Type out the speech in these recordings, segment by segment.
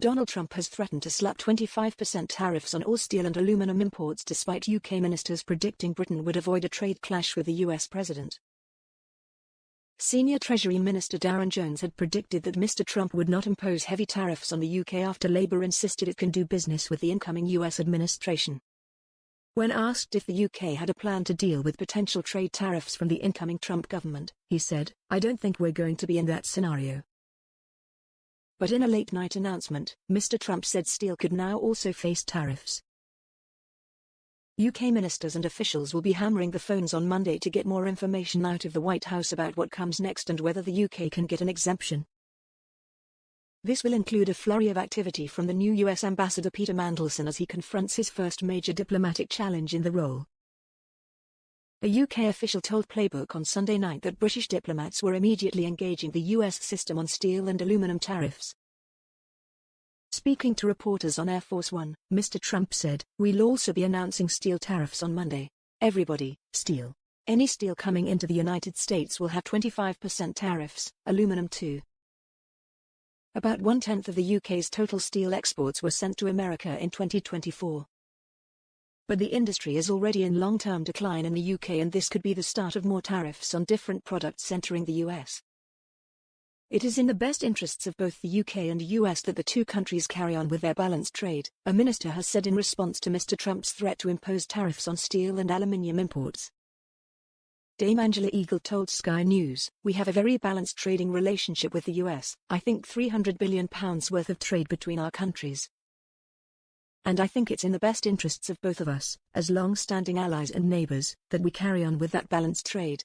Donald Trump has threatened to slap 25% tariffs on all steel and aluminum imports despite UK ministers predicting Britain would avoid a trade clash with the US president. Senior Treasury Minister Darren Jones had predicted that Mr. Trump would not impose heavy tariffs on the UK after Labour insisted it can do business with the incoming US administration. When asked if the UK had a plan to deal with potential trade tariffs from the incoming Trump government, he said, "I don't think we're going to be in that scenario." But in a late-night announcement, Mr. Trump said steel could now also face tariffs. UK ministers and officials will be hammering the phones on Monday to get more information out of the White House about what comes next and whether the UK can get an exemption. This will include a flurry of activity from the new US Ambassador Peter Mandelson as he confronts his first major diplomatic challenge in the role. A UK official told Playbook on Sunday night that British diplomats were immediately engaging the US system on steel and aluminum tariffs. Speaking to reporters on Air Force One, Mr. Trump said, "We'll also be announcing steel tariffs on Monday. Everybody, steel. Any steel coming into the United States will have 25% tariffs, aluminum too." About 1/10 of the UK's total steel exports were sent to America in 2024. But the industry is already in long-term decline in the UK and this could be the start of more tariffs on different products entering the US. It is in the best interests of both the UK and US that the two countries carry on with their balanced trade, a minister has said in response to Mr. Trump's threat to impose tariffs on steel and aluminium imports. Dame Angela Eagle told Sky News, "We have a very balanced trading relationship with the US, I think £300 billion worth of trade between our countries. And I think it's in the best interests of both of us, as long-standing allies and neighbors, that we carry on with that balanced trade.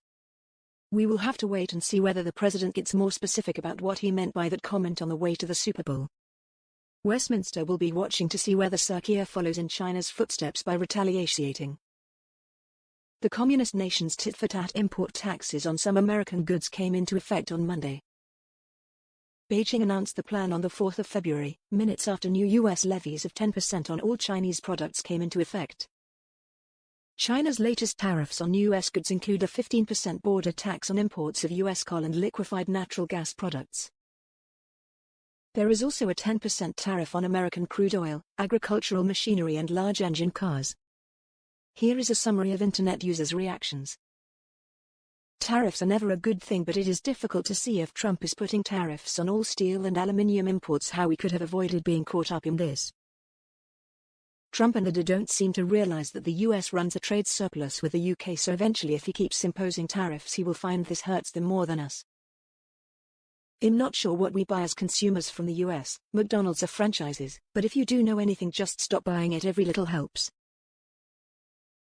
We will have to wait and see whether the president gets more specific about what he meant by that comment on the way to the Super Bowl. Westminster will be watching to see whether Sir Keir follows in China's footsteps by retaliating. The communist nation's tit-for-tat import taxes on some American goods came into effect on Monday. Beijing announced the plan on the 4th of February, minutes after new U.S. levies of 10% on all Chinese products came into effect. China's latest tariffs on U.S. goods include a 15% border tax on imports of U.S. coal and liquefied natural gas products. There is also a 10% tariff on American crude oil, agricultural machinery and large engine cars. Here is a summary of internet users' reactions. Tariffs are never a good thing, but it is difficult to see if Trump is putting tariffs on all steel and aluminium imports how we could have avoided being caught up in this. Trump and the DA don't seem to realize that the US runs a trade surplus with the UK, so eventually if he keeps imposing tariffs he will find this hurts them more than us. I'm not sure what we buy as consumers from the US, McDonald's are franchises, but if you do know anything just stop buying it, every little helps.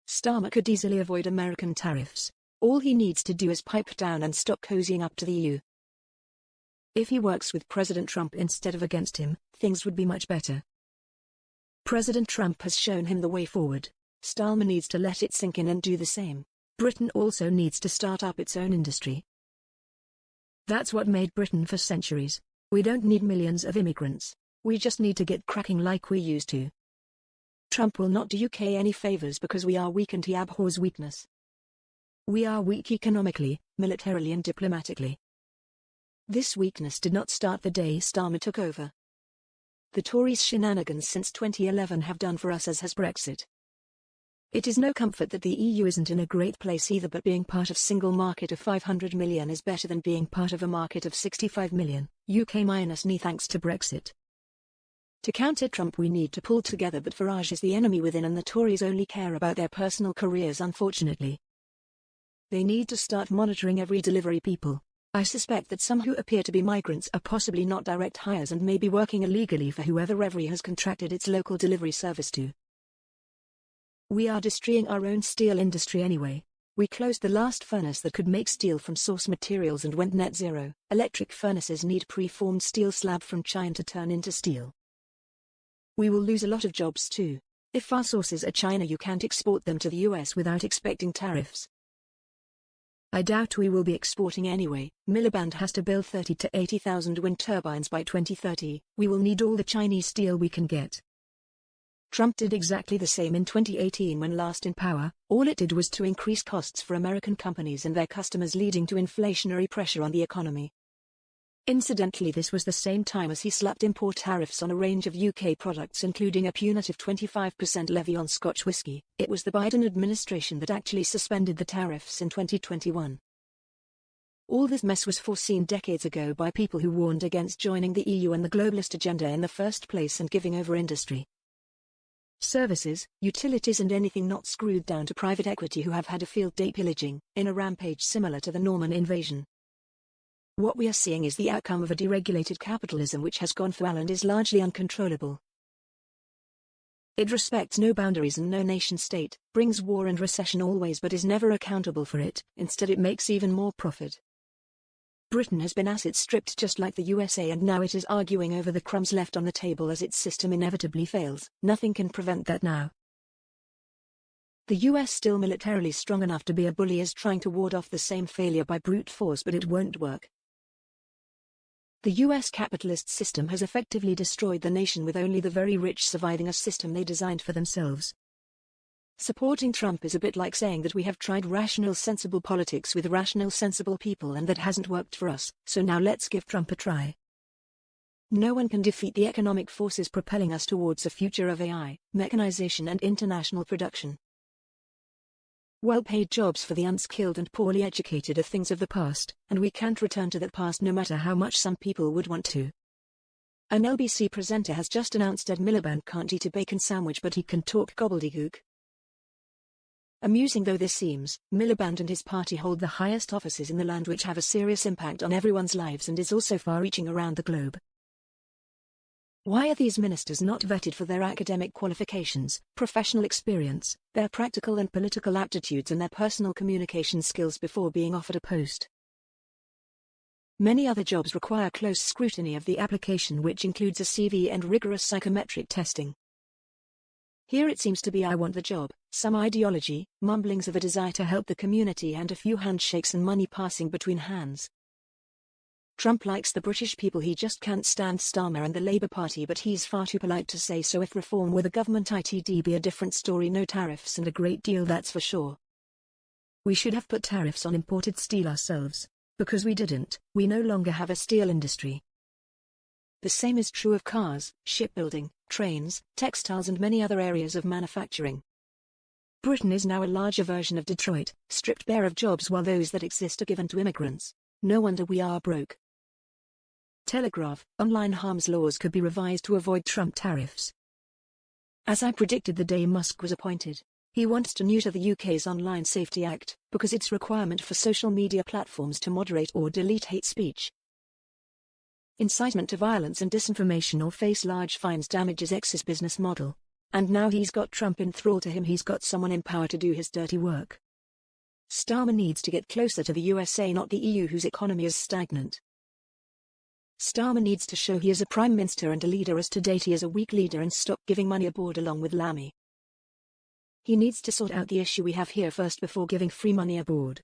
Starmer could easily avoid American tariffs. All he needs to do is pipe down and stop cozying up to the EU. If he works with President Trump instead of against him, things would be much better. President Trump has shown him the way forward. Starmer needs to let it sink in and do the same. Britain also needs to start up its own industry. That's what made Britain for centuries. We don't need millions of immigrants. We just need to get cracking like we used to. Trump will not do UK any favors because we are weak and he abhors weakness. We are weak economically, militarily and diplomatically. This weakness did not start the day Starmer took over. The Tories' shenanigans since 2011 have done for us as has Brexit. It is no comfort that the EU isn't in a great place either, but being part of single market of 500 million is better than being part of a market of 65 million, UK minus NE thanks to Brexit. To counter Trump we need to pull together, but Farage is the enemy within and the Tories only care about their personal careers, unfortunately. They need to start monitoring every delivery people. I suspect that some who appear to be migrants are possibly not direct hires and may be working illegally for whoever Every has contracted its local delivery service to. We are destroying our own steel industry anyway. We closed the last furnace that could make steel from source materials and went net zero. Electric furnaces need pre-formed steel slab from China to turn into steel. We will lose a lot of jobs too. If our sources are China, you can't export them to the US without expecting tariffs. I doubt we will be exporting anyway. Miliband has to build 30 to 80,000 wind turbines by 2030. We will need all the Chinese steel we can get. Trump did exactly the same in 2018 when last in power. All it did was to increase costs for American companies and their customers, leading to inflationary pressure on the economy. Incidentally, this was the same time as he slapped import tariffs on a range of UK products, including a punitive 25% levy on Scotch whisky. It was the Biden administration that actually suspended the tariffs in 2021. All this mess was foreseen decades ago by people who warned against joining the EU and the globalist agenda in the first place and giving over industry, services, utilities and anything not screwed down to private equity who have had a field day pillaging, in a rampage similar to the Norman invasion. What we are seeing is the outcome of a deregulated capitalism which has gone foul and is largely uncontrollable. It respects no boundaries and no nation-state, brings war and recession always but is never accountable for it, instead it makes even more profit. Britain has been asset stripped just like the USA, and now it is arguing over the crumbs left on the table as its system inevitably fails. Nothing can prevent that now. The US, still militarily strong enough to be a bully, is trying to ward off the same failure by brute force, but it won't work. The US capitalist system has effectively destroyed the nation, with only the very rich surviving a system they designed for themselves. Supporting Trump is a bit like saying that we have tried rational sensible politics with rational sensible people and that hasn't worked for us, so now let's give Trump a try. No one can defeat the economic forces propelling us towards a future of AI, mechanization and international production. Well-paid jobs for the unskilled and poorly educated are things of the past, and we can't return to that past no matter how much some people would want to. An LBC presenter has just announced Ed Miliband can't eat a bacon sandwich but he can talk gobbledygook. Amusing though this seems, Miliband and his party hold the highest offices in the land, which have a serious impact on everyone's lives and is also far-reaching around the globe. Why are these ministers not vetted for their academic qualifications, professional experience, their practical and political aptitudes and their personal communication skills before being offered a post? Many other jobs require close scrutiny of the application, which includes a CV and rigorous psychometric testing. Here it seems to be I want the job, some ideology, mumblings of a desire to help the community and a few handshakes and money passing between hands. Trump likes the British people, he just can't stand Starmer and the Labour Party, but he's far too polite to say so. If reform were the government, it'd be a different story. No tariffs and a great deal, that's for sure. We should have put tariffs on imported steel ourselves. Because we didn't, we no longer have a steel industry. The same is true of cars, shipbuilding, trains, textiles and many other areas of manufacturing. Britain is now a larger version of Detroit, stripped bare of jobs while those that exist are given to immigrants. No wonder we are broke. Telegraph, online harms laws could be revised to avoid Trump tariffs. As I predicted the day Musk was appointed, he wants to neuter the UK's Online Safety Act, because its requirement for social media platforms to moderate or delete hate speech, incitement to violence and disinformation or face large fines damages X's business model. And now he's got Trump in thrall to him, he's got someone in power to do his dirty work. Starmer needs to get closer to the USA, not the EU, whose economy is stagnant. Starmer needs to show he is a prime minister and a leader, as to date he is a weak leader, and stop giving money aboard along with Lammy. He needs to sort out the issue we have here first before giving free money aboard.